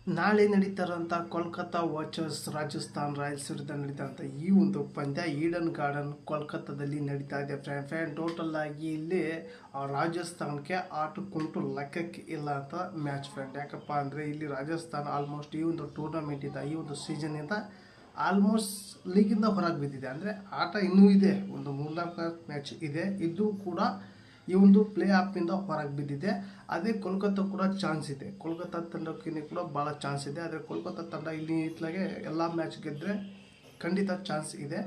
ನಾಳೆ ನಡೀತಾರಂಥ Kolkata watchers Rajasthan Royals ವಿರುದ್ಧ ನಡೀತಾರಂಥ ಈ ಒಂದು ಪಂದ್ಯ ಈಡನ್ ಗಾರ್ಡನ್ ಕೋಲ್ಕತ್ತಾದಲ್ಲಿ ನಡೀತಾ ಇದೆ. ಫ್ಯಾನ್ ಟೋಟಲ್ ಆಗಿ ಇಲ್ಲಿ ರಾಜಸ್ಥಾನಕ್ಕೆ ಆಟಕ್ಕುಂಟು ಲೆಕ್ಕಕ್ಕೆ ಇಲ್ಲ ಅಂತ ಮ್ಯಾಚ್ ಫ್ರೆಂಡ್. ಯಾಕಪ್ಪ ಅಂದರೆ ಇಲ್ಲಿ ರಾಜಸ್ಥಾನ ಆಲ್ಮೋಸ್ಟ್ ಈ ಒಂದು ಟೂರ್ನಮೆಂಟಿಂದ ಈ ಒಂದು ಸೀಸನ್ನಿಂದ ಆಲ್ಮೋಸ್ಟ್ ಲೀಗಿಂದ ಹೊರಗೆ ಬಿದ್ದಿದೆ. ಅಂದರೆ ಆಟ ಇನ್ನೂ ಇದೆ, ಒಂದು 3-4 ಮ್ಯಾಚ್ ಇದೆ, ಇದು ಕೂಡ ಈ ಒಂದು ಪ್ಲೇ ಆಫಿಂದ ಹೊರಗೆ ಬಿದ್ದಿದೆ. ಅದೇ ಕೋಲ್ಕತ್ತಾ ಕೂಡ ಚಾನ್ಸ್ ಇದೆ, ಕೋಲ್ಕತ್ತಾ ತಂಡಕ್ಕೆ ಕೂಡ ಭಾಳ ಚಾನ್ಸ್ ಇದೆ. ಆದರೆ ಕೋಲ್ಕತ್ತಾ ತಂಡ ಇಲ್ಲಿ ಇತ್ಲಾಗೆ ಎಲ್ಲ ಮ್ಯಾಚ್ ಗೆದ್ದರೆ ಖಂಡಿತ ಚಾನ್ಸ್ ಇದೆ.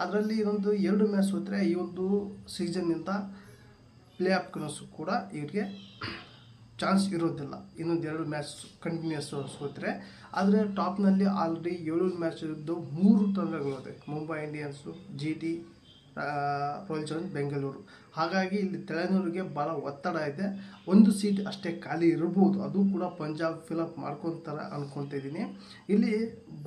ಅದರಲ್ಲಿ ಇದೊಂದು 2 ಮ್ಯಾಚ್ ಸೋತ್ರೆ ಈ ಒಂದು ಸೀಸನ್ನಿಂದ ಪ್ಲೇ ಆಫ್ ಕನಸು ಕೂಡ ಇವರಿಗೆ ಚಾನ್ಸ್ ಇರೋದಿಲ್ಲ. ಇನ್ನೊಂದು 2 ಮ್ಯಾಚ್ ಕಂಟಿನ್ಯೂಸ್ ಸೋತ್ರೆ. ಆದರೆ ಟಾಪ್ನಲ್ಲಿ ಆಲ್ರೆಡಿ 7 ಮ್ಯಾಚ್ ಇದ್ದು 3 ತಂಡಗಳಿದೆ, Mumbai Indians, GT, royal challengers Bengaluru. ಹಾಗಾಗಿ ಇಲ್ಲಿ ತಲೆನೂರಿಗೆ ಭಾಳ ಒತ್ತಡ ಇದೆ. ಒಂದು ಸೀಟ್ ಅಷ್ಟೇ ಖಾಲಿ ಇರ್ಬೋದು, ಅದು ಕೂಡ ಪಂಜಾಬ್ ಫಿಲಪ್ ಮಾಡ್ಕೊತಾರೆ ಅಂದ್ಕೊತಿದ್ದೀನಿ. ಇಲ್ಲಿ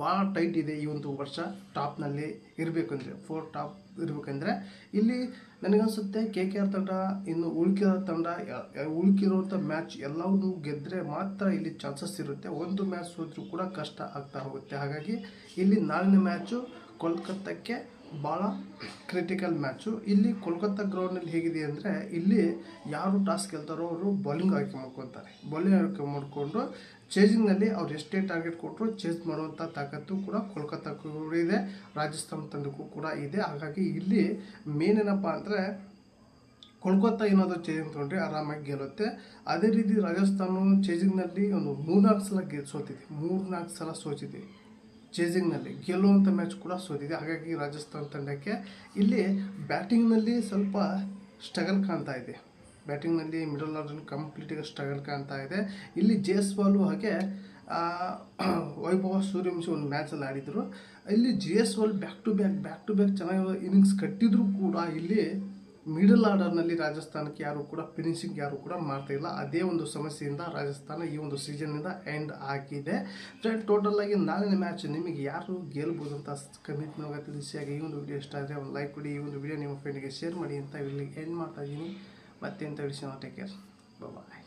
ಭಾಳ ಟೈಟ್ ಇದೆ ಈ ಒಂದು ವರ್ಷ. ಟಾಪ್ನಲ್ಲಿ ಇರಬೇಕಂದ್ರೆ 4 ಟಾಪ್ ಇರಬೇಕಂದ್ರೆ ಇಲ್ಲಿ ನನಗನ್ಸುತ್ತೆ KKR ತಂಡ ಇನ್ನು ಉಳ್ಕಿರೋಂಥ ಮ್ಯಾಚ್ ಎಲ್ಲವನ್ನೂ ಗೆದ್ದರೆ ಮಾತ್ರ ಇಲ್ಲಿ ಚಾನ್ಸಸ್ ಇರುತ್ತೆ. ಒಂದು ಮ್ಯಾಚ್ ಸೋದ್ರೂ ಕೂಡ ಕಷ್ಟ ಆಗ್ತಾ ಹೋಗುತ್ತೆ. ಹಾಗಾಗಿ ಇಲ್ಲಿ ನಾಳಿನ ಮ್ಯಾಚು ಕೋಲ್ಕತ್ತಾಕ್ಕೆ ಭಾಳ ಕ್ರಿಟಿಕಲ್ ಮ್ಯಾಚು. ಇಲ್ಲಿ ಕೋಲ್ಕತ್ತಾ ಗ್ರೌಂಡ್ನಲ್ಲಿ ಹೇಗಿದೆ ಅಂದರೆ ಇಲ್ಲಿ ಯಾರು ಟಾಸ್ ಗೆಲ್ತಾರೋ ಅವರು ಬೌಲಿಂಗ್ ಆಯ್ಕೆ ಮಾಡ್ಕೊತಾರೆ. ಬೌಲಿಂಗ್ ಆಯ್ಕೆ ಮಾಡಿಕೊಂಡು ಚೇಸಿಂಗ್ನಲ್ಲಿ ಅವ್ರು ಎಷ್ಟೇ ಟಾರ್ಗೆಟ್ ಕೊಟ್ಟರು ಚೇಸ್ ಮಾಡುವಂಥ ತಾಕತ್ತು ಕೂಡ ಕೋಲ್ಕತ್ತಾಕ್ಕೂ ಕೂಡ ಇದೆ, ರಾಜಸ್ಥಾನ ತಂಡಕ್ಕೂ ಕೂಡ ಇದೆ. ಹಾಗಾಗಿ ಇಲ್ಲಿ ಮೇನ್ ಏನಪ್ಪ ಅಂದರೆ ಕೋಲ್ಕತ್ತಾ ಏನಾದರೂ ಚೇಸಿಂಗ್ ತೊಗೊಂಡ್ರೆ ಆರಾಮಾಗಿ ಗೆಲ್ಲುತ್ತೆ. ಅದೇ ರೀತಿ ರಾಜಸ್ಥಾನ ಚೇಸಿಂಗ್ನಲ್ಲಿ ಒಂದು 3-4 ಸಲ ಸೋತಿದೆ, 3-4 ಸಲ ಸೋತಿದೆ ಚೇಸಿಂಗ್ನಲ್ಲಿ. ಗೆಲ್ಲುವಂಥ ಮ್ಯಾಚ್ ಕೂಡ ಸೋತಿದೆ. ಹಾಗಾಗಿ ರಾಜಸ್ಥಾನ ತಂಡಕ್ಕೆ ಇಲ್ಲಿ ಬ್ಯಾಟಿಂಗ್ನಲ್ಲಿ ಸ್ವಲ್ಪ ಸ್ಟ್ರಗಲ್ ಕಾಣ್ತಾ ಇದೆ. ಬ್ಯಾಟಿಂಗ್ನಲ್ಲಿ ಮಿಡಲ್ ಆರ್ಡರ್ ಕಂಪ್ಲೀಟಾಗಿ ಸ್ಟ್ರಗಲ್ ಕಾಣ್ತಾ ಇದೆ. ಇಲ್ಲಿ ಜೈಸ್ವಾಲ್ ಹಾಗೆ ವೈಭವ ಸೂರ್ಯವಂಶಿ ಒಂದು ಮ್ಯಾಚಲ್ಲಿ ಆಡಿದರು. ಇಲ್ಲಿ ಜೈಸ್ವಾಲ್ ಬ್ಯಾಕ್ ಟು ಬ್ಯಾಕ್ ಚೆನ್ನಾಗಿ ಇನ್ನಿಂಗ್ಸ್ ಕಟ್ಟಿದ್ರು ಕೂಡ ಇಲ್ಲಿ ಮಿಡಲ್ ಆರ್ಡರ್ನಲ್ಲಿ ರಾಜಸ್ಥಾನಕ್ಕೆ ಯಾರು ಕೂಡ ಫಿನಿಶಿಂಗ್ ಮಾಡ್ತಾಯಿಲ್ಲ. ಅದೇ ಒಂದು ಸಮಸ್ಯೆಯಿಂದ ರಾಜಸ್ಥಾನ ಈ ಒಂದು ಸೀಸನ್ನಿಂದ ಎಂಡ್ ಆಗಿದೆ. ಫ್ರೆಂಡ್ ಟೋಟಲ್ ಆಗಿ ನಾಳಿನ ಮ್ಯಾಚ್ ನಿಮಗೆ ಯಾರು ಗೆಲ್ಬೋದು ಅಂತ ಕಮೆಂಟ್ ಮೂಲಕ ತಿಳಿಸಿ. ಹಾಗೆ ಈ ಒಂದು ವಿಡಿಯೋ ಇಷ್ಟ ಆದರೆ ಒಂದು ಲೈಕ್ ಕೊಡಿ, ಈ ಒಂದು ವಿಡಿಯೋ ನಿಮ್ಮ ಫ್ರೆಂಡಿಗೆ ಶೇರ್ ಮಾಡಿ ಅಂತ ಇಲ್ಲಿ ಎಂಡ್ ಮಾಡ್ತಾ ಇದ್ದೀನಿ. ಮತ್ತೆ ಇಂಥ ವಿಷಯ ಟೇಕ್ ಕೇರ್, ಬಾಯ್.